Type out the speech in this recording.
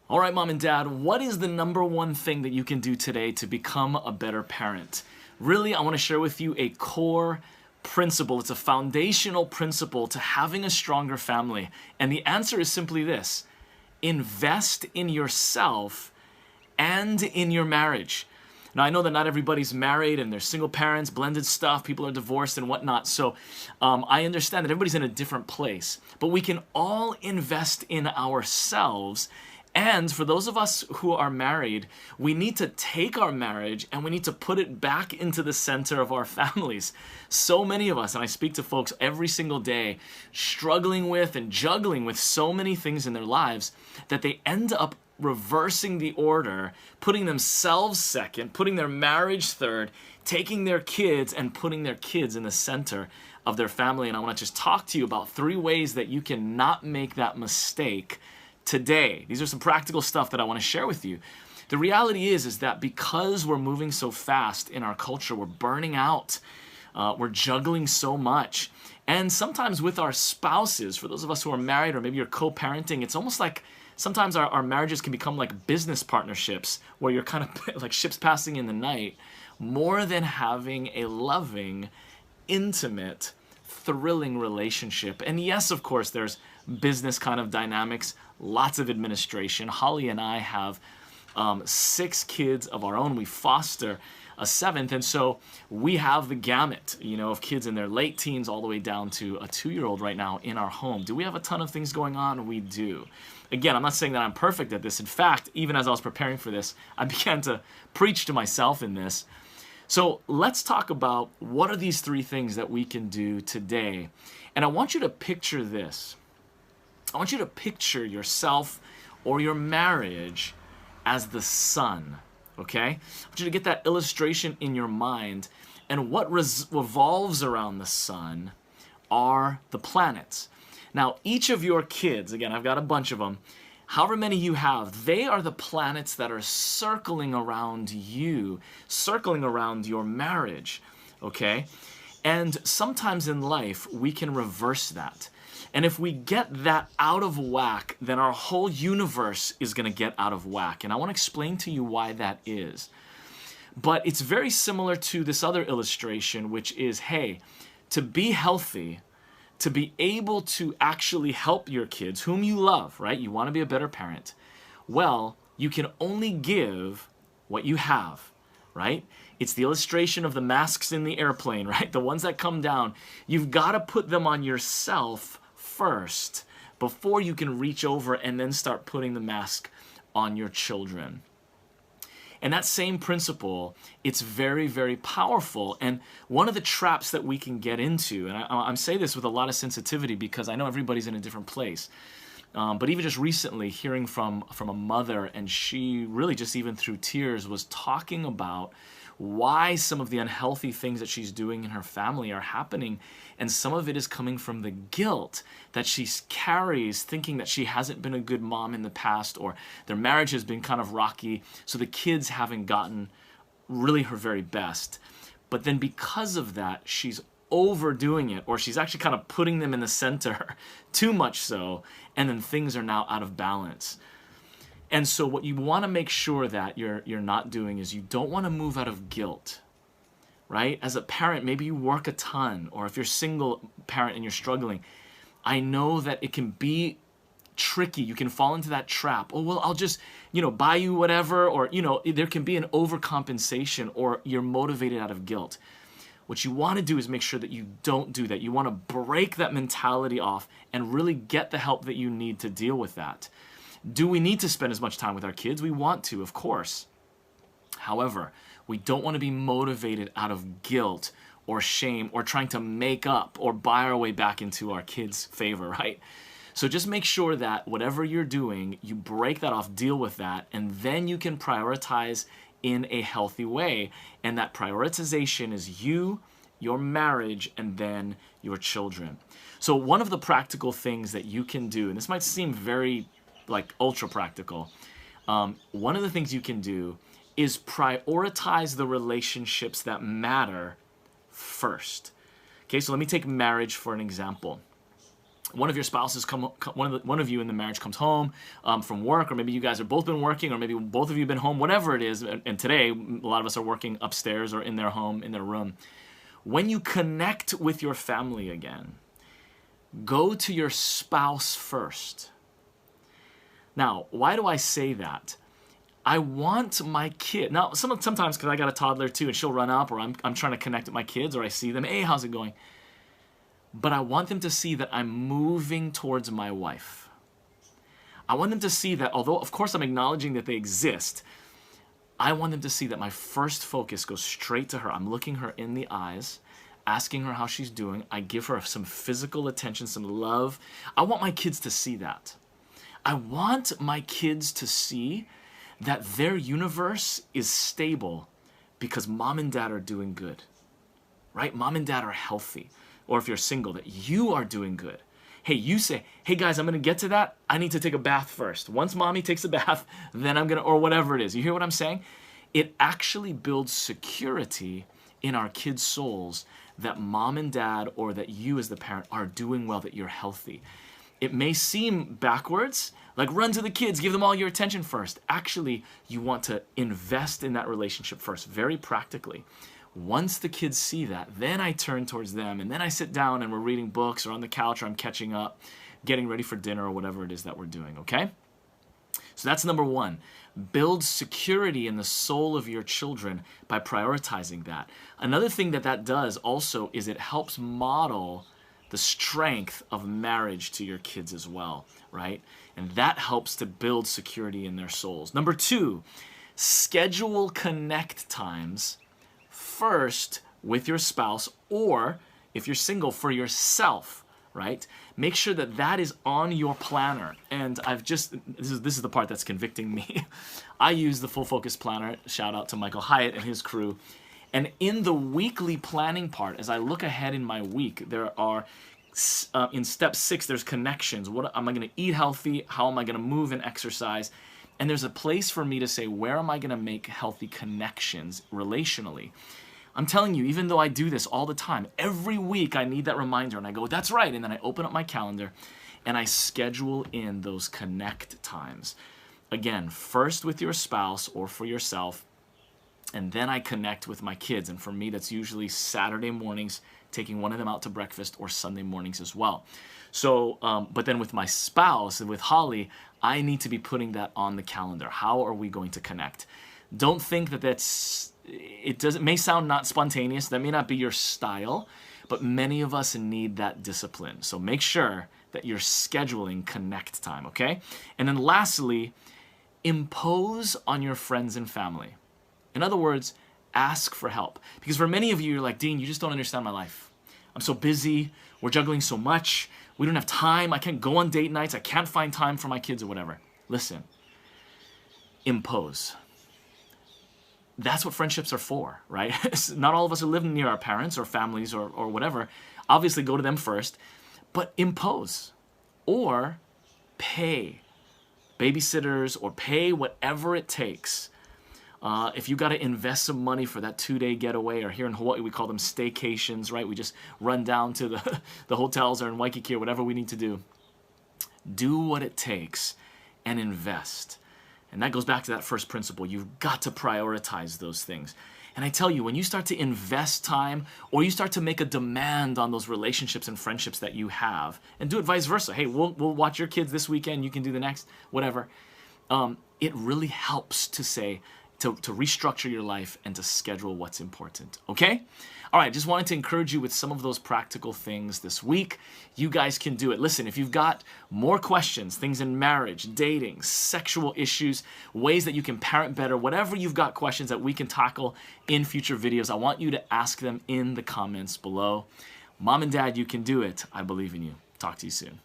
All right, mom and dad, what is the number one thing that you can do today to become a better parent? Really, I want to share with you a core principle. It's a foundational principle to having a stronger family. And the answer is simply this: invest in yourself and in your marriage. Now, I know that not everybody's married and they're single parents, blended stuff, people are divorced and whatnot. So I understand that everybody's in a different place. But we can all invest in ourselves. And for those of us who are married, we need to take our marriage and we need to put it back into the center of our families. So many of us, and I speak to folks every single day, struggling with and juggling with so many things in their lives that they end up reversing the order, putting themselves second, putting their marriage third, taking their kids and putting their kids in the center of their family. And I want to just talk to you about 3 ways that you can not make that mistake today. These are some practical stuff that I want to share with you. The reality is that because we're moving so fast in our culture, we're burning out, we're juggling so much. And sometimes with our spouses, for those of us who are married or maybe you're co-parenting, it's almost like sometimes our marriages can become like business partnerships where you're kind of like ships passing in the night, more than having a loving, intimate, thrilling relationship. And yes, of course, there's business kind of dynamics, lots of administration. Holly and I have 6 kids of our own. We foster a 7th, and so we have the gamut, of kids in their late teens all the way down to a 2-year-old right now in our home. Do we have a ton of things going on? We do. Again, I'm not saying that I'm perfect at this. In fact, even as I was preparing for this, I began to preach to myself in this. So let's talk about what are these 3 things that we can do today. And I want you to picture this. I want you to picture yourself or your marriage as the sun, okay? I want you to get that illustration in your mind, and what revolves around the sun are the planets. Now, each of your kids, again, I've got a bunch of them, however many you have, they are the planets that are circling around you, circling around your marriage, okay? And sometimes in life, we can reverse that. And if we get that out of whack, then our whole universe is going to get out of whack. And I want to explain to you why that is. But it's very similar to this other illustration, which is, hey, to be healthy, to be able to actually help your kids, whom you love, right? You want to be a better parent. Well, you can only give what you have, right? It's the illustration of the masks in the airplane, right? The ones that come down. You've got to put them on yourself first before you can reach over and then start putting the mask on your children. And that same principle, it's very, very powerful. And one of the traps that we can get into, and I say this with a lot of sensitivity because I know everybody's in a different place, but even just recently hearing from a mother, and she really just even through tears was talking about why some of the unhealthy things that she's doing in her family are happening. And some of it is coming from the guilt that she carries, thinking that she hasn't been a good mom in the past, or their marriage has been kind of rocky, so the kids haven't gotten really her very best. But then because of that, she's overdoing it, or she's actually kind of putting them in the center too much so, and then things are now out of balance. And so what you want to make sure that you're not doing is you don't want to move out of guilt, right? As a parent, maybe you work a ton, or if you're a single parent and you're struggling, I know that it can be tricky. You can fall into that trap. Oh, well, I'll just, buy you whatever, or, there can be an overcompensation, or you're motivated out of guilt. What you want to do is make sure that you don't do that. You want to break that mentality off and really get the help that you need to deal with that. Do we need to spend as much time with our kids? We want to, of course. However, we don't want to be motivated out of guilt or shame or trying to make up or buy our way back into our kids' favor, right? So just make sure that whatever you're doing, you break that off, deal with that, and then you can prioritize in a healthy way. And that prioritization is you, your marriage, and then your children. So one of the practical things that you can do, and this might seem very ultra practical, one of the things you can do is prioritize the relationships that matter first. Okay, so let me take marriage for an example. one of your spouses one of you in the marriage comes home from work, or maybe you guys have both been working, or maybe both of you have been home, whatever it is, and today a lot of us are working upstairs or in their home, in their room. When you connect with your family again, go to your spouse first. Now, why do I say that? I want my kid, now sometimes because I got a toddler too, and she'll run up, or I'm trying to connect with my kids, or I see them, hey, how's it going? But I want them to see that I'm moving towards my wife. I want them to see that, although of course I'm acknowledging that they exist, I want them to see that my first focus goes straight to her. I'm looking her in the eyes, asking her how she's doing. I give her some physical attention, some love. I want my kids to see that. I want my kids to see that their universe is stable because mom and dad are doing good, right? Mom and dad are healthy. Or if you're single, that you are doing good. Hey, you say, hey guys, I'm going to get to that. I need to take a bath first. Once mommy takes a bath, then I'm going to, or whatever it is. You hear what I'm saying? It actually builds security in our kids' souls that mom and dad, or that you as the parent, are doing well, that you're healthy. It may seem backwards, like run to the kids, give them all your attention first. Actually, you want to invest in that relationship first, very practically. Once the kids see that, then I turn towards them, and then I sit down and we're reading books, or on the couch, or I'm catching up, getting ready for dinner, or whatever it is that we're doing, okay? So that's number one. Build security in the soul of your children by prioritizing that. Another thing that does also is it helps model the strength of marriage to your kids as well, right? And that helps to build security in their souls. Number two, schedule connect times first with your spouse, or if you're single, for yourself, right? Make sure that is on your planner. And this is the part that's convicting me. I use the Full Focus Planner. Shout out to Michael Hyatt and his crew. And in the weekly planning part, as I look ahead in my week, there are, in step 6, there's connections. What am I going to eat healthy? How am I going to move and exercise? And there's a place for me to say, where am I going to make healthy connections relationally? I'm telling you, even though I do this all the time, every week I need that reminder, and I go, that's right, and then I open up my calendar and I schedule in those connect times. Again, first with your spouse or for yourself, and then I connect with my kids. And for me, that's usually Saturday mornings, taking one of them out to breakfast, or Sunday mornings as well. So, but then with my spouse and with Holly, I need to be putting that on the calendar. How are we going to connect? Don't think it may sound not spontaneous. That may not be your style, but many of us need that discipline. So make sure that you're scheduling connect time, okay? And then lastly, impose on your friends and family. In other words, ask for help. Because for many of you, you're like, Dean, you just don't understand my life. I'm so busy. We're juggling so much. We don't have time. I can't go on date nights. I can't find time for my kids or whatever. Listen, impose. That's what friendships are for, right? Not all of us are living near our parents or families or whatever. Obviously, go to them first, but impose or pay babysitters or pay whatever it takes. If you got to invest some money for that 2-day getaway, or here in Hawaii, we call them staycations, right? We just run down to the hotels or in Waikiki or whatever we need to do. Do what it takes and invest. And that goes back to that first principle. You've got to prioritize those things. And I tell you, when you start to invest time, or you start to make a demand on those relationships and friendships that you have, and do it vice versa. Hey, we'll watch your kids this weekend. You can do the next, whatever. It really helps to say, to restructure your life and to schedule what's important. Okay? All right, just wanted to encourage you with some of those practical things this week. You guys can do it. Listen, if you've got more questions, things in marriage, dating, sexual issues, ways that you can parent better, whatever you've got questions that we can tackle in future videos, I want you to ask them in the comments below. Mom and Dad, you can do it. I believe in you. Talk to you soon.